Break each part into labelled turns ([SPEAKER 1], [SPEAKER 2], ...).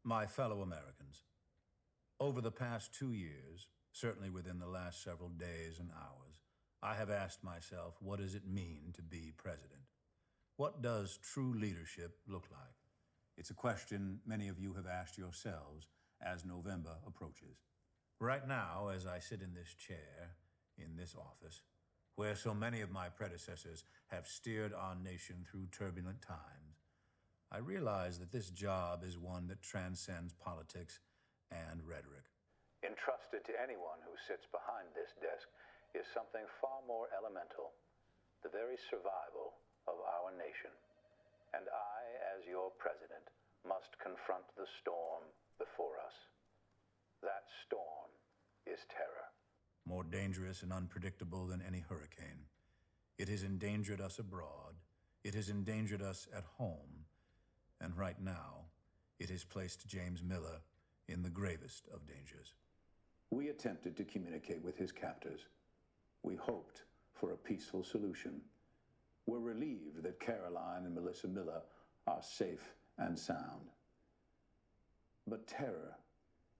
[SPEAKER 1] My fellow Americans, over the past 2 years, certainly within the last several days and hours, I have asked myself, what does it mean to be president? What does true leadership look like? It's a question many of you have asked yourselves as November approaches. Right now, as I sit in this chair, in this office, where so many of my predecessors have steered our nation through turbulent times, I realize that this job is one that transcends politics and rhetoric. Entrusted to anyone who sits behind this desk is something far more elemental, the very survival of our nation. And I, as your president, must confront the storm before us. That storm is terror. More dangerous and unpredictable than any hurricane. It has endangered us abroad. It has endangered us at home. And right now, it has placed James Miller in the gravest of dangers. We attempted to communicate with his captors. We hoped for a peaceful solution. We're relieved that Caroline and Melissa Miller are safe and sound. But terror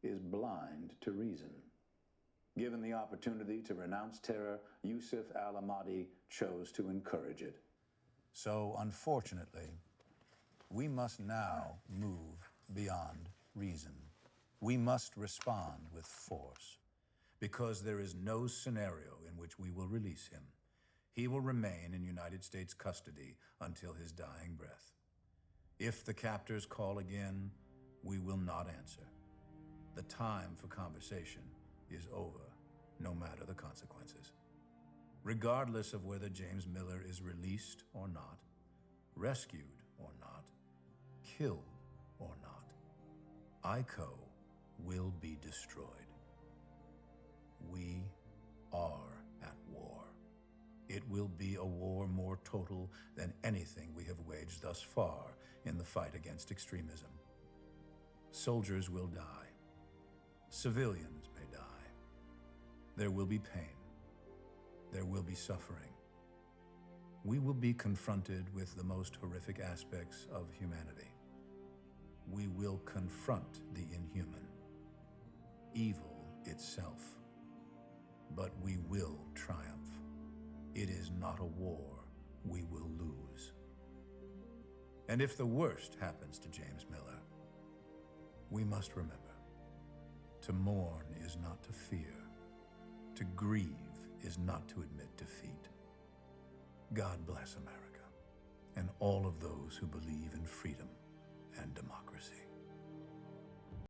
[SPEAKER 1] is blind to reason. Given the opportunity to renounce terror, Yusuf al-Ahmadi chose to encourage it. So, unfortunately, we must now move beyond reason. We must respond with force, because there is no scenario in which we will release him. He will remain in United States custody until his dying breath. If the captors call again, we will not answer. The time for conversation is over, no matter the consequences. Regardless of whether James Miller is released or not, rescued or not, killed or not, ICO will be destroyed. We are at war. It will be a war more total than anything we have waged thus far in the fight against extremism. Soldiers will die. Civilians may die. There will be pain. There will be suffering. We will be confronted with the most horrific aspects of humanity. We will confront the inhuman, evil itself. But we will triumph. It is not a war we will lose. And if the worst happens to James Miller, we must remember, to mourn is not to fear. To grieve is not to admit defeat. God bless America and all of those who believe in freedom